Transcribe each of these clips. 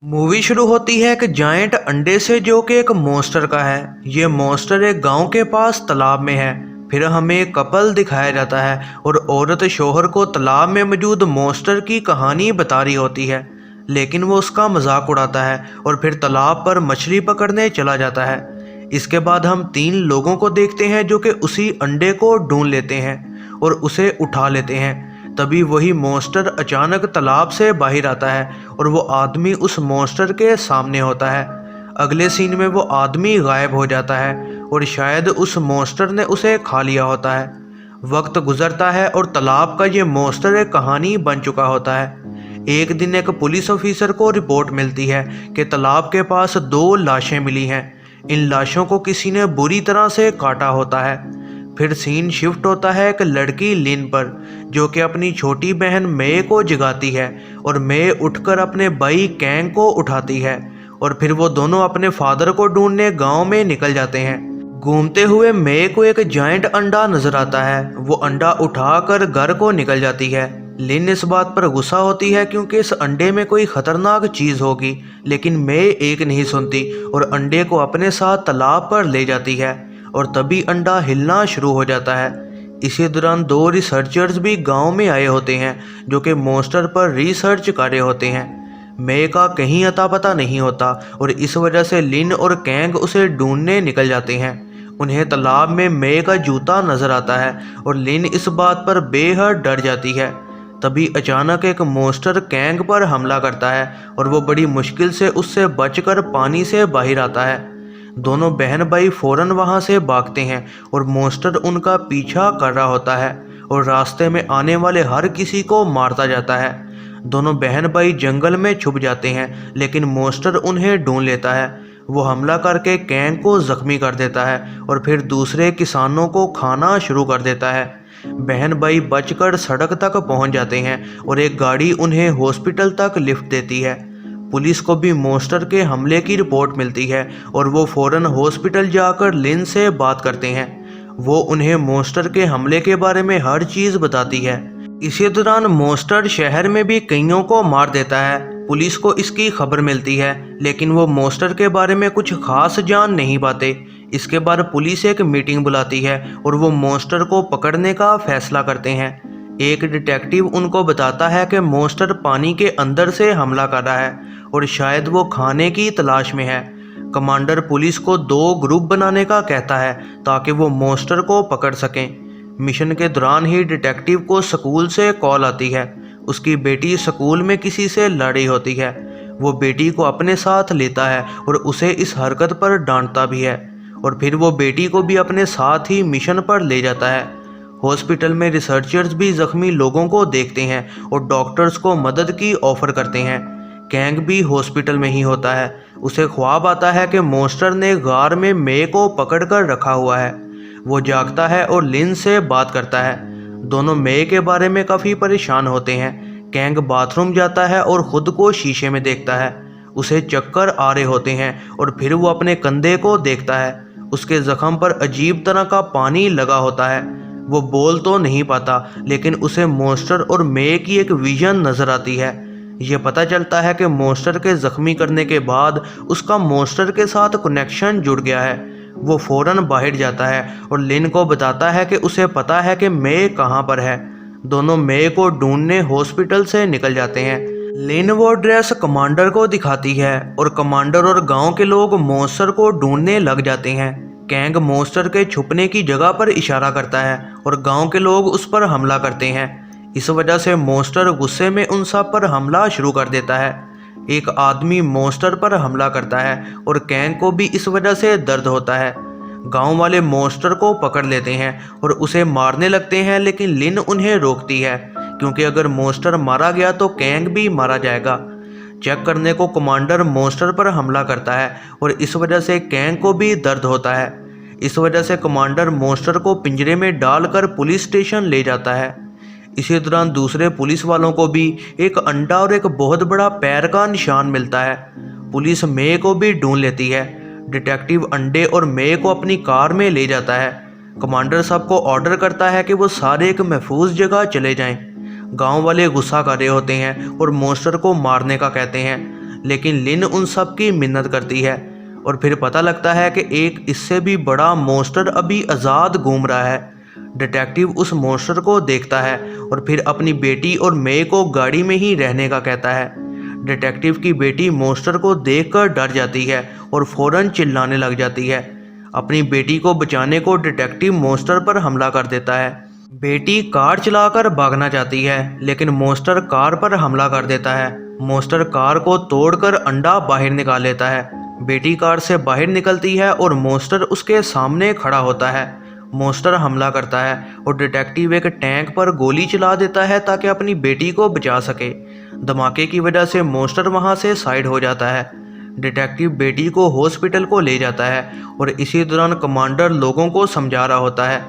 Movie शुरू होती है एक जायंट अंडे से जो कि एक मॉन्स्टर का है। ये मॉन्स्टर एक गांव के पास तालाब में है। फिर हमें एक कपल दिखाया जाता है और औरत शौहर को तालाब में मौजूद मॉन्स्टर की कहानी बता रही होती है, लेकिन वो उसका मजाक उड़ाता है और फिर तालाब पर मछली पकड़ने चला जाता है। इसके बाद हम तीन लोगों को देखते हैं जो कि उसी अंडे को ढूंढ लेते हैं और उसे उठा लेते हैं। तभी वही मॉन्स्टर अचानक तालाब से बाहर आता है और वो आदमी उस मॉन्स्टर के सामने होता है। अगले सीन में वो आदमी गायब हो जाता है और शायद उस मॉन्स्टर ने उसे खा लिया होता है। वक्त गुजरता है और तालाब का ये मॉन्स्टर एक कहानी बन चुका होता है। एक दिन एक पुलिस ऑफिसर को रिपोर्ट मिलती है कि तालाब के पास दो लाशें मिली हैं। इन लाशों को किसी ने बुरी तरह से काटा होता है। फिर सीन शिफ्ट होता है एक लड़की लिन पर, जो कि अपनी छोटी बहन मे को जगाती है और मे उठकर अपने भाई कैंग को उठाती है और फिर वो दोनों अपने फादर को ढूंढने गांव में निकल जाते हैं। घूमते हुए मे को एक जायंट अंडा नजर आता है। वो अंडा उठाकर घर को निकल जाती है। लिन इस बात पर गुस्सा होती है क्योंकि इस अंडे में कोई खतरनाक चीज होगी, लेकिन मे एक नहीं सुनती और अंडे को अपने साथ तालाब पर ले जाती है और तभी अंडा हिलना शुरू हो जाता है। इसी दौरान दो रिसर्चर्स भी गांव में आए होते हैं जो कि मॉन्स्टर पर रिसर्च कर रहे होते हैं। मे का कहीं अता पता नहीं होता और इस वजह से लिन और कैंग उसे ढूंढने निकल जाते हैं। उन्हें तालाब में मे का जूता नजर आता है और लिन इस बात पर बेहद डर जाती है। तभी अचानक एक मॉन्स्टर कैंग पर हमला करता है और वो बड़ी मुश्किल से उससे बचकर पानी से बाहर आता है। दोनों बहन भाई फौरन वहां से भागते हैं और मॉन्स्टर उनका पीछा कर रहा होता है और रास्ते में आने वाले हर किसी को मारता जाता है। दोनों बहन भाई जंगल में छुप जाते हैं, लेकिन मॉन्स्टर उन्हें ढूंढ लेता है। वो हमला करके कैंग को जख्मी कर देता है और फिर दूसरे किसानों को खाना शुरू कर देता है। बहन भाई बचकर सड़क तक पहुंच जाते हैं और एक गाड़ी उन्हें हॉस्पिटल तक लिफ्ट देती है। पुलिस को भी मॉन्स्टर के हमले की रिपोर्ट मिलती है और वो फौरन हॉस्पिटल जाकर लिन से बात करते हैं। वो उन्हें मॉन्स्टर के हमले के बारे में हर चीज़ बताती है। इसी दौरान मॉन्स्टर शहर में भी कईयों को मार देता है। पुलिस को इसकी खबर मिलती है, लेकिन वो मॉन्स्टर के बारे में कुछ खास जान नहीं पाते। इसके बाद पुलिस एक मीटिंग बुलाती है और वो मॉन्स्टर को पकड़ने का फैसला करते हैं। एक डिटेक्टिव उनको बताता है कि मॉन्स्टर पानी के अंदर से हमला कर रहा है और शायद वो खाने की तलाश में है। कमांडर पुलिस को दो ग्रुप बनाने का कहता है ताकि वो मॉन्स्टर को पकड़ सकें। मिशन के दौरान ही डिटेक्टिव को स्कूल से कॉल आती है। उसकी बेटी स्कूल में किसी से लड़ी होती है। वो बेटी को अपने साथ लेता है और उसे इस हरकत पर डांटता भी है और फिर वो बेटी को भी अपने साथ ही मिशन पर ले जाता है। हॉस्पिटल में रिसर्चर्स भी जख्मी लोगों को देखते हैं और डॉक्टर्स को मदद की ऑफर करते हैं। कैंग भी हॉस्पिटल में ही होता है। उसे ख्वाब आता है कि मॉन्स्टर ने गार में मे को पकड़ कर रखा हुआ है। वो जागता है और लिन से बात करता है। दोनों मे के बारे में काफ़ी परेशान होते हैं। कैंग बाथरूम जाता है और ख़ुद को शीशे में देखता है। उसे चक्कर आ रहे होते हैं और फिर वो अपने कंधे को देखता है। उसके ज़ख्म पर अजीब तरह का पानी लगा होता है। वो बोल तो नहीं पाता, लेकिन उसे मॉन्स्टर और मे की एक विजन नज़र आती है। ये पता चलता है कि मॉन्स्टर के ज़ख्मी करने के बाद उसका मॉन्स्टर के साथ कनेक्शन जुड़ गया है। वो फौरन बाहर जाता है और लिन को बताता है कि उसे पता है कि मे कहाँ पर है। दोनों मे को ढूंढने हॉस्पिटल से निकल जाते हैं। लिन वो ड्रेस कमांडर को दिखाती है और कमांडर और गांव के लोग मॉन्स्टर को ढूंढने लग जाते हैं। कैंग मॉन्स्टर के छुपने की जगह पर इशारा करता है और गांव के लोग उस पर हमला करते हैं। इस वजह से मॉन्स्टर गुस्से में उन सब पर हमला शुरू कर देता है। एक आदमी मॉन्स्टर पर हमला करता है और कैंग को भी इस वजह से दर्द होता है। गांव वाले मॉन्स्टर को पकड़ लेते हैं और उसे मारने लगते हैं, लेकिन लिन उन्हें रोकती है क्योंकि अगर मॉन्स्टर मारा गया तो कैंग भी मारा जाएगा। चेक करने को कमांडर मॉन्स्टर पर हमला करता है और इस वजह से कैंग को भी दर्द होता है। इस वजह से कमांडर मॉन्स्टर को पिंजरे में डालकर पुलिस स्टेशन ले जाता है। इसी दौरान दूसरे पुलिस वालों को भी एक अंडा और एक बहुत बड़ा पैर का निशान मिलता है। पुलिस मे को भी ढूंढ लेती है। डिटेक्टिव अंडे और मे को अपनी कार में ले जाता है। कमांडर सबको ऑर्डर करता है कि वो सारे एक महफूज जगह चले जाएं। गांव वाले गुस्सा कर रहे होते हैं और मॉन्स्टर को मारने का कहते हैं, लेकिन लिन उन सब की मिन्नत करती है और फिर पता लगता है कि एक इससे भी बड़ा मॉन्स्टर अभी आज़ाद घूम रहा है। डिटेक्टिव उस मॉन्स्टर को देखता है और फिर अपनी बेटी और मे को गाड़ी में ही रहने का कहता है। डिटेक्टिव की बेटी मॉन्स्टर को देखकर डर जाती है और फौरन चिल्लाने लग जाती है। अपनी बेटी को बचाने को डिटेक्टिव मॉन्स्टर पर हमला कर देता है। बेटी कार चलाकर भागना चाहती है लेकिन मॉन्स्टर कार पर हमला कर देता है। मॉन्स्टर कार को तोड़कर अंडा बाहर निकाल लेता है। बेटी कार से बाहर निकलती है और मॉन्स्टर उसके सामने खड़ा होता है। मॉन्स्टर हमला करता है और डिटेक्टिव एक टैंक पर गोली चला देता है ताकि अपनी बेटी को बचा सके। धमाके की वजह से मॉन्स्टर वहां से साइड हो जाता है। डिटेक्टिव बेटी को हॉस्पिटल को ले जाता है और इसी दौरान कमांडर लोगों को समझा रहा होता है।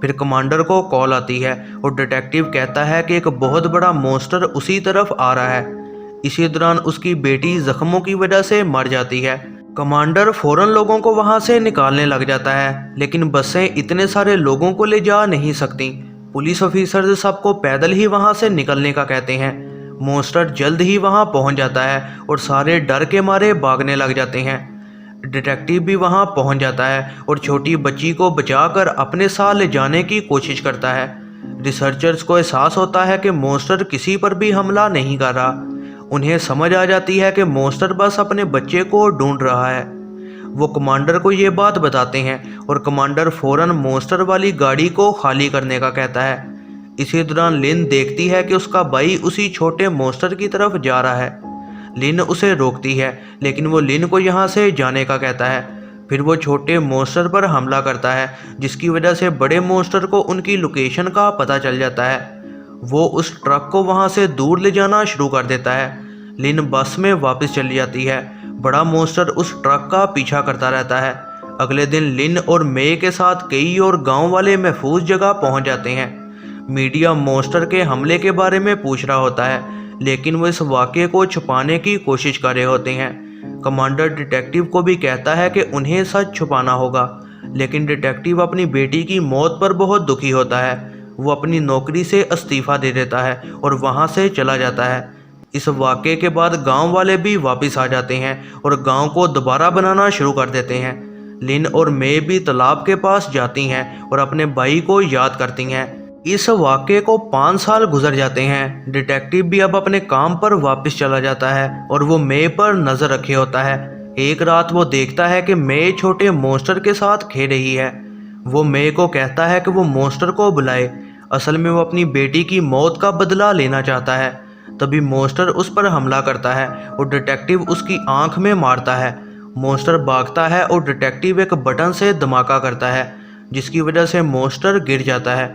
फिर कमांडर को कॉल आती है और डिटेक्टिव कहता है कि एक बहुत बड़ा मॉन्स्टर उसी तरफ आ रहा है। इसी दौरान उसकी बेटी जख्मों की वजह से मर जाती है। कमांडर फौरन लोगों को वहां से निकालने लग जाता है लेकिन बसें इतने सारे लोगों को ले जा नहीं सकती। पुलिस ऑफिसर्स सबको पैदल ही वहां से निकलने का कहते हैं। मॉन्स्टर जल्द ही वहां पहुंच जाता है और सारे डर के मारे भागने लग जाते हैं। डिटेक्टिव भी वहां पहुंच जाता है और छोटी बच्ची को बचाकर अपने साथ ले जाने की कोशिश करता है। रिसर्चर्स को एहसास होता है कि मॉन्स्टर किसी पर भी हमला नहीं कर रहा। उन्हें समझ आ जाती है कि मॉन्स्टर बस अपने बच्चे को ढूंढ रहा है। वो कमांडर को ये बात बताते हैं और कमांडर फौरन मॉन्स्टर वाली गाड़ी को खाली करने का कहता है। इसी दौरान लिन देखती है कि उसका भाई उसी छोटे मॉन्स्टर की तरफ जा रहा है। लिन उसे रोकती है लेकिन वो लिन को यहाँ से जाने का कहता है। फिर वो छोटे मॉन्स्टर पर हमला करता है जिसकी वजह से बड़े मॉन्स्टर को उनकी लोकेशन का पता चल जाता है। वो उस ट्रक को वहाँ से दूर ले जाना शुरू कर देता है। लिन बस में वापस चली जाती है। बड़ा मॉन्स्टर उस ट्रक का पीछा करता रहता है। अगले दिन लिन और मे के साथ कई और गांव वाले महफूज जगह पहुंच जाते हैं। मीडिया मॉन्स्टर के हमले के बारे में पूछ रहा होता है लेकिन वो इस वाक़े को छुपाने की कोशिश कर रहे होते हैं। कमांडर डिटेक्टिव को भी कहता है कि उन्हें सच छुपाना होगा लेकिन डिटेक्टिव अपनी बेटी की मौत पर बहुत दुखी होता है। वो अपनी नौकरी से इस्तीफ़ा दे देता है और वहाँ से चला जाता है। इस वाक़े के बाद गांव वाले भी वापस आ जाते हैं और गांव को दोबारा बनाना शुरू कर देते हैं। लिन और मे भी तालाब के पास जाती हैं और अपने भाई को याद करती हैं। इस वाक़े को 5 साल गुजर जाते हैं। डिटेक्टिव भी अब अपने काम पर वापस चला जाता है और वो मे पर नज़र रखे होता है। एक रात वो देखता है कि मे छोटे मॉन्स्टर के साथ खेल रही है। वो मे को कहता है कि वो मॉन्स्टर को बुलाए। असल में वो अपनी बेटी की मौत का बदला लेना चाहता है। तभी मॉन्स्टर उस पर हमला करता है और डिटेक्टिव उसकी आंख में मारता है। मॉन्स्टर भागता है और डिटेक्टिव एक बटन से धमाका करता है जिसकी वजह से मॉन्स्टर गिर जाता है।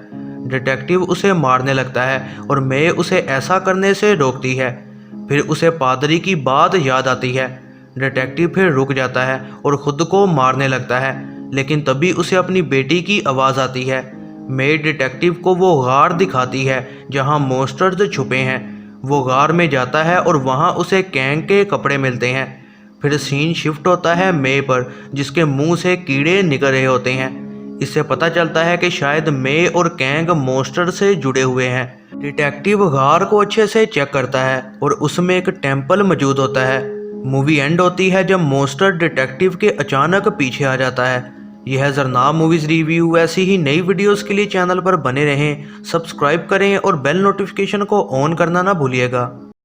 डिटेक्टिव उसे मारने लगता है और मे उसे ऐसा करने से रोकती है। फिर उसे पादरी की बात याद आती है। डिटेक्टिव फिर रुक जाता है और ख़ुद को मारने लगता है लेकिन तभी उसे अपनी बेटी की आवाज़ आती है। मे डिटेक्टिव को वो गार दिखाती है जहाँ मॉन्स्टर्स छुपे हैं। वो गार में जाता है और वहाँ उसे कैंग के कपड़े मिलते हैं। फिर सीन शिफ्ट होता है मे पर जिसके मुंह से कीड़े निकल रहे होते हैं। इससे पता चलता है कि शायद मे और कैंग मॉन्स्टर से जुड़े हुए हैं। डिटेक्टिव गार को अच्छे से चेक करता है और उसमें एक टेम्पल मौजूद होता है। मूवी एंड होती है जब मॉन्स्टर डिटेक्टिव के अचानक पीछे आ जाता है। यह है ज़रनाब मूवीज़ रिव्यू। ऐसी ही नई वीडियोस के लिए चैनल पर बने रहें, सब्सक्राइब करें और बेल नोटिफिकेशन को ऑन करना ना भूलिएगा।